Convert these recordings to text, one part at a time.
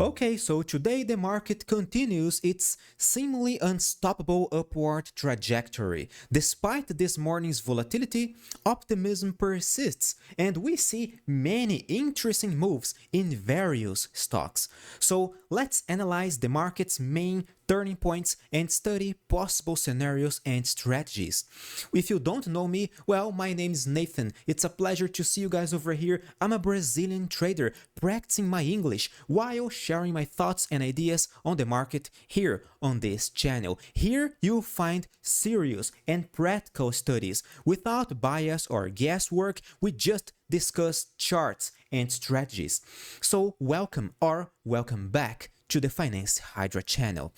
Okay, so today the market continues its seemingly unstoppable upward trajectory. Despite this morning's volatility, optimism persists, and we see many interesting moves in various stocks. So let's analyze the market's main turning points and study possible scenarios and strategies. If you don't know me, well, my name is Nathan. It's a pleasure to see you guys over here. I'm a Brazilian trader practicing my English while sharing my thoughts and ideas on the market here on this channel. Here you'll find serious and practical studies without bias or guesswork. We just discuss charts and strategies. So welcome or welcome back to the Finance Hydra channel.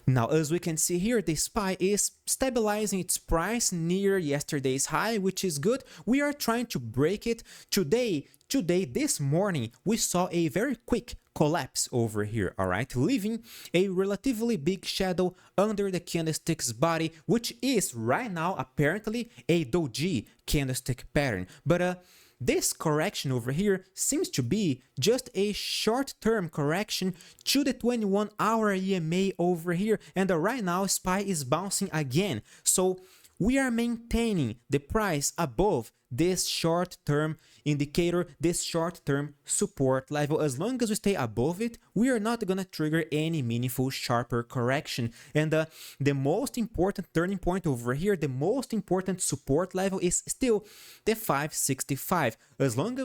Now, as we can see here, the SPY is stabilizing its price near yesterday's high, which is good. We are trying to break it today. This morning, we saw a very quick collapse over here, all right, leaving a relatively big shadow under the candlestick's body, which is right now apparently a doji candlestick pattern. But this correction over here seems to be just a short-term correction to the 21-hour EMA over here, and right now SPY is bouncing again. So we are maintaining the price above this short-term indicator, this short-term support level. As long as we stay above it, we are not going to trigger any meaningful sharper correction. And the most important turning point over here, the most important support level is still the 565. As long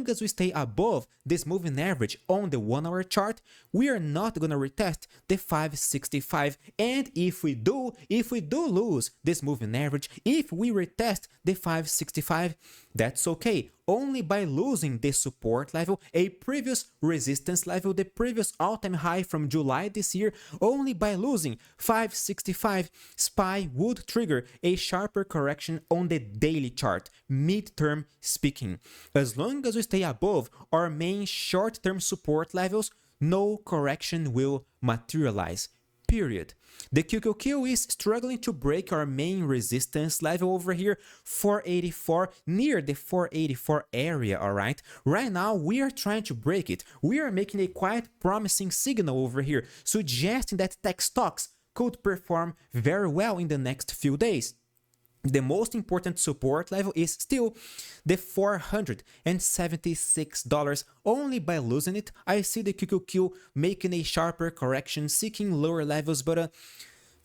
as we stay above this moving average on the 1-hour chart, we are not going to retest the 565. And if we do lose this moving average, if we retest the 565, that's okay. Only by losing this support level, a previous resistance level, the previous all-time high from July this year, only by losing 565, SPY would trigger a sharper correction on the daily chart, mid-term speaking. As long as we stay above our main short-term support levels, no correction will materialize. Period. The QQQ is struggling to break our main resistance level over here, 484, near the 484 area, alright? Right now, we are trying to break it. We are making a quite promising signal over here, suggesting that tech stocks could perform very well in the next few days. The most important support level is still the $476. Only by losing it, I see the QQQ making a sharper correction, seeking lower levels. But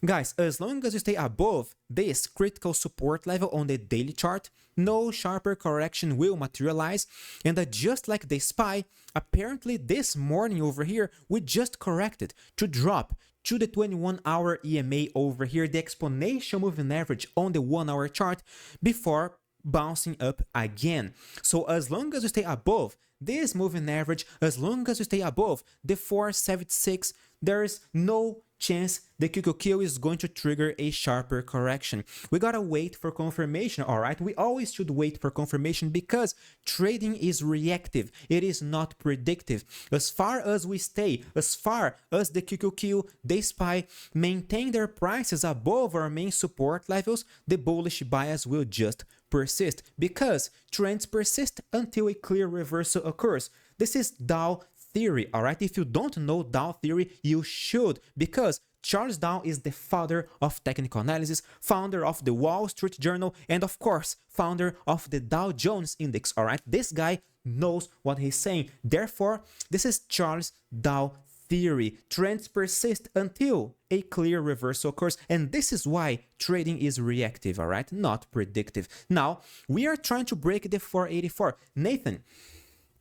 guys, as long as you stay above this critical support level on the daily chart, no sharper correction will materialize. And just like the SPY, apparently this morning over here, we just corrected to drop to the 21-hour EMA over here, the exponential moving average on the 1-hour chart, before bouncing up again. So as long as you stay above this moving average, as long as you stay above the 476, there is no chance the QQQ is going to trigger a sharper correction. We gotta wait for confirmation, alright? We always should wait for confirmation because trading is reactive. It is not predictive. As far as we stay, as far as the QQQ, the SPY maintain their prices above our main support levels, the bullish bias will just persist because trends persist until a clear reversal occurs. This is Dow theory, alright? If you don't know Dow theory, you should, because Charles Dow is the father of technical analysis, founder of the Wall Street Journal, and of course, founder of the Dow Jones Index, alright? This guy knows what he's saying. Therefore, this is Charles Dow theory. Trends persist until a clear reversal occurs, and this is why trading is reactive, alright? Not predictive. Now, we are trying to break the 484. Nathan,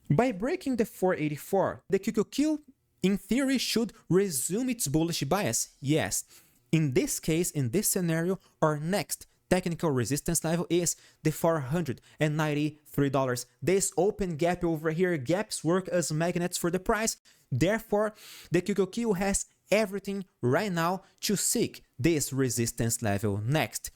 by breaking the 484, the QQQ, in theory, should resume its bullish bias. Yes. In this case, in this scenario, our next technical resistance level is the $493. This open gap over here, gaps work as magnets for the price. Therefore, the QQQ has everything right now to seek this resistance level next.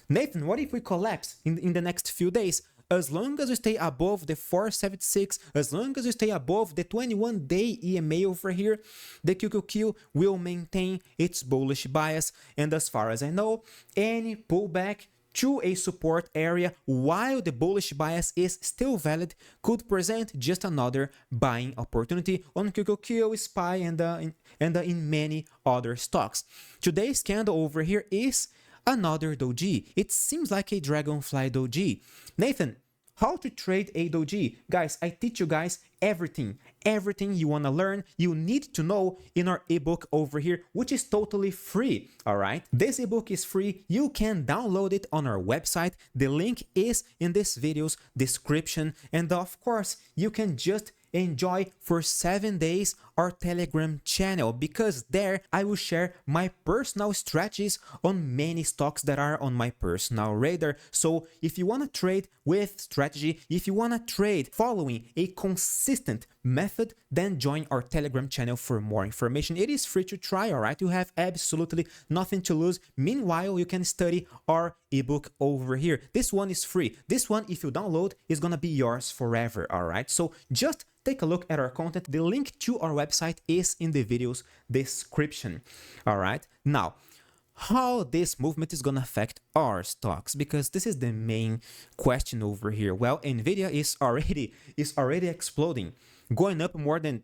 Nathan, what if we collapse in the next few days? As long as you stay above the 476, as long as you stay above the 21-day EMA over here, the QQQ will maintain its bullish bias. And as far as I know, any pullback to a support area while the bullish bias is still valid could present just another buying opportunity on QQQ, SPY, and in many other stocks. Today's candle over here is another doji. It seems like a dragonfly doji. Nathan, how to trade a doji? Guys, I teach you guys everything you want to learn, you need to know in our ebook over here, which is totally free. All right, this ebook is free. You can download it on our website. The link is in this video's description, and of course you can just enjoy for 7 days our Telegram channel, because there I will share my personal strategies on many stocks that are on my personal radar. So if you want to trade with strategy, if you want to trade following a consistent method, then join our Telegram channel for more information. It is free to try, all right? You have absolutely nothing to lose. Meanwhile, you can study our ebook over here. This one is free. This one, if you download, is gonna be yours forever, all right? So just take a look at our content. The link to our website is in the video's description. All right, now how this movement is gonna affect our stocks, because this is the main question over here. Well, Nvidia is already exploding, going up more than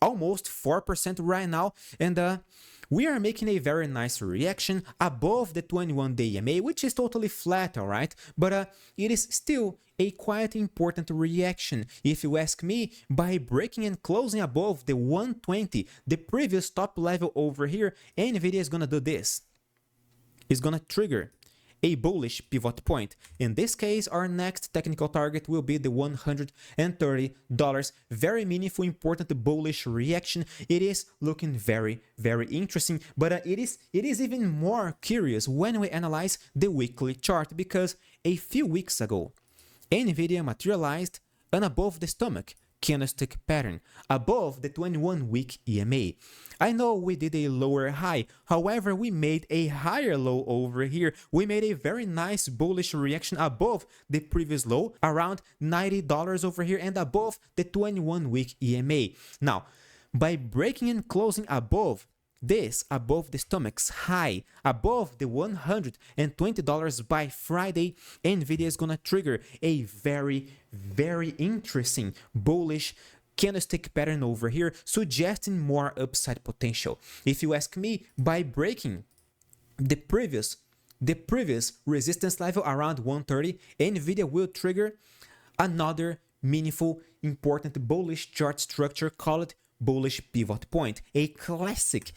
almost 4% right now, and we are making a very nice reaction above the 21-day EMA, which is totally flat, all right? But it is still a quite important reaction, if you ask me. By breaking and closing above the 120, the previous top level over here, Nvidia is gonna do this. It's gonna trigger a bullish pivot point. In this case, our next technical target will be the $130. Very meaningful, important bullish reaction. It is looking very, very interesting, but it is even more curious when we analyze the weekly chart, because a few weeks ago, Nvidia materialized an above the stomach candlestick pattern above the 21-week EMA. I know we did a lower high, however, we made a higher low over here. We made a very nice bullish reaction above the previous low, around $90 over here, and above the 21-week EMA. Now, by breaking and closing above this, above the stomach's high, above the $120 by Friday, Nvidia is gonna trigger a very, very interesting bullish candlestick pattern over here, suggesting more upside potential. If you ask me, by breaking the previous resistance level around 130, Nvidia will trigger another meaningful, important bullish chart structure, call it bullish pivot point, a classic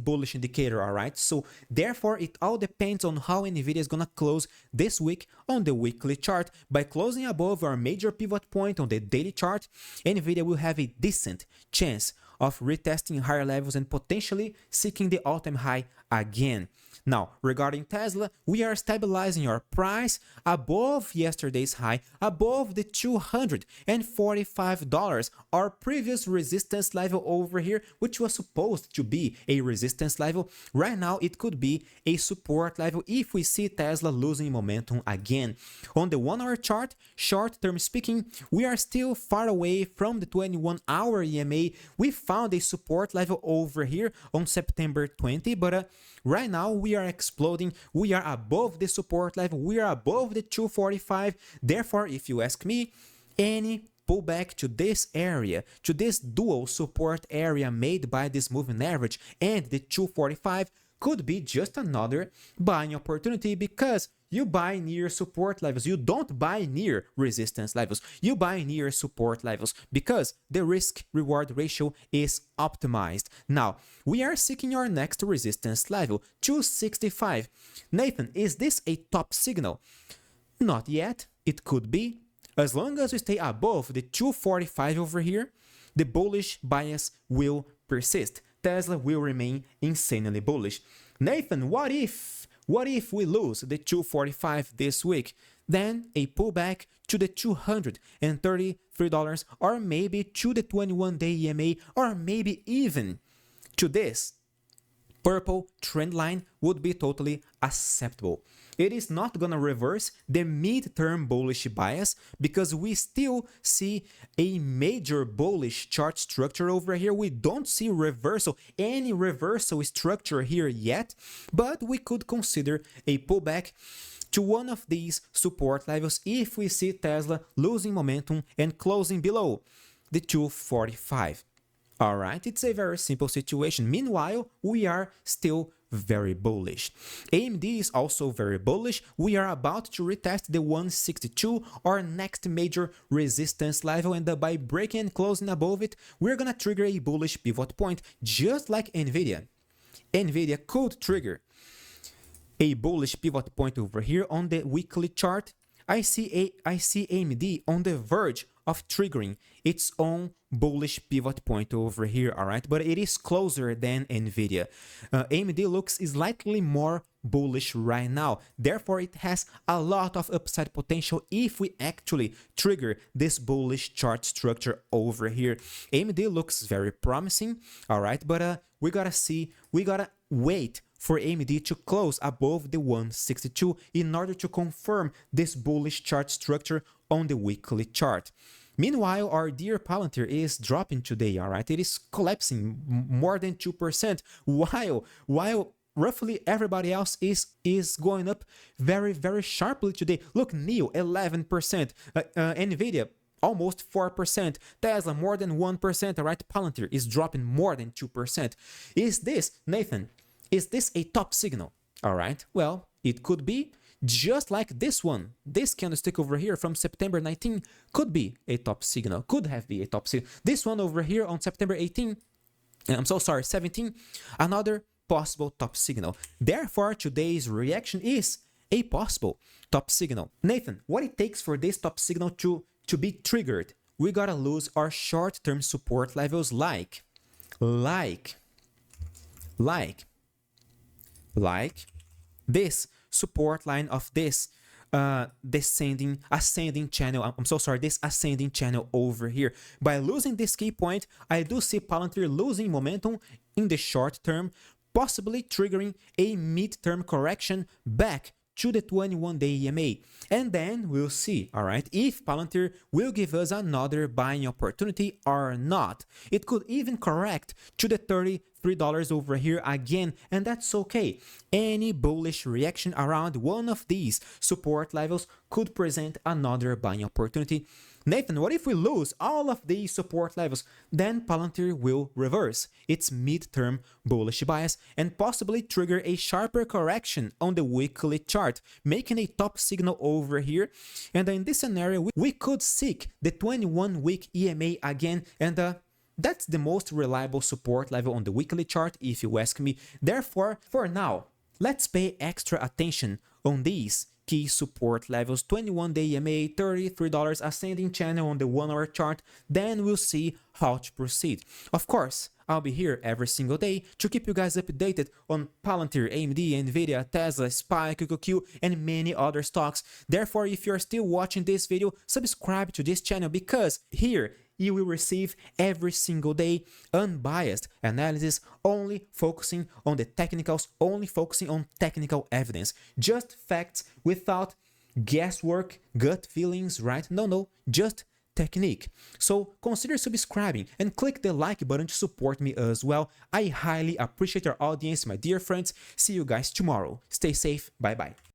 bullish indicator, all right? So therefore, it all depends on how Nvidia is gonna close this week on the weekly chart. By closing above our major pivot point on the daily chart, Nvidia will have a decent chance of retesting higher levels and potentially seeking the all-time high again. Now, regarding Tesla, we are stabilizing our price above yesterday's high, above the $245, our previous resistance level over here, which was supposed to be a resistance level. Right now, it could be a support level if we see Tesla losing momentum again. On the 1-hour chart, short-term speaking, we are still far away from the 21-hour EMA. We found a support level over here on September 20, but right now we are exploding. We are above the support level. We are above the 245. Therefore, if you ask me, any pullback to this area, to this dual support area made by this moving average and the 245, could be just another buying opportunity, because you buy near support levels. You don't buy near resistance levels. You buy near support levels because the risk-reward ratio is optimized. Now, we are seeking our next resistance level, 265. Nathan, is this a top signal? Not yet. It could be. As long as we stay above the 245 over here, the bullish bias will persist. Tesla will remain insanely bullish. Nathan, what if we lose the 245 this week? Then a pullback to the $233, or maybe to the 21-day EMA, or maybe even to this purple trend line would be totally acceptable. it is not gonna reverse the mid-term bullish bias because we still see a major bullish chart structure over here. We don't see any reversal structure here yet, but we could consider a pullback to one of these support levels if we see Tesla losing momentum and closing below the 245. Alright, it's a very simple situation. Meanwhile, we are still very bullish. AMD is also very bullish. We are about to retest the 162, our next major resistance level, and by breaking and closing above it, we're gonna trigger a bullish pivot point, just like Nvidia. Nvidia could trigger a bullish pivot point over here on the weekly chart. I see AMD on the verge of triggering its own bullish pivot point over here, alright? But it is closer than Nvidia. AMD looks slightly more bullish right now. Therefore, it has a lot of upside potential if we actually trigger this bullish chart structure over here. AMD looks very promising, alright? But we gotta wait for AMD to close above the 162 in order to confirm this bullish chart structure on the weekly chart. Meanwhile, our dear Palantir is dropping today, alright? It is collapsing more than 2%, while roughly everybody else is going up very, very sharply today. Look, NIO, 11%, Nvidia, almost 4%, Tesla, more than 1%, alright? Palantir is dropping more than 2%. Is this, Nathan, is this a top signal? Alright, well, it could be. Just like this one, this candlestick over here from September 19 could be a top signal, could have been a top signal. This one over here on September 17, another possible top signal. Therefore, today's reaction is a possible top signal. Nathan, what it takes for this top signal to be triggered? We gotta lose our short-term support levels like this support line of this ascending channel. This ascending channel over here. By losing this key point, I do see Palantir losing momentum in the short term, possibly triggering a mid-term correction back to the 21-day EMA. And then we'll see, alright, if Palantir will give us another buying opportunity or not. It could even correct to the $33 over here again, and that's okay. Any bullish reaction around one of these support levels could present another buying opportunity. Nathan, what if we lose all of these support levels? Then Palantir will reverse its mid-term bullish bias and possibly trigger a sharper correction on the weekly chart, making a top signal over here. And in this scenario, we could seek the 21-week EMA again, and that's the most reliable support level on the weekly chart, if you ask me. Therefore, for now, let's pay extra attention on these key support levels: 21-day EMA, $33 ascending channel on the 1-hour chart. Then we'll see how to proceed. Of course, I'll be here every single day to keep you guys updated on Palantir, AMD, Nvidia, Tesla, SPY, QQQ, and many other stocks. Therefore, if you're still watching this video, subscribe to this channel, because here you will receive every single day unbiased analysis, only focusing on the technicals, only focusing on technical evidence, just facts without guesswork, gut feelings, right? No, just technique. So consider subscribing and click the like button to support me as well. I highly appreciate your audience, my dear friends. See you guys tomorrow. Stay safe. Bye bye.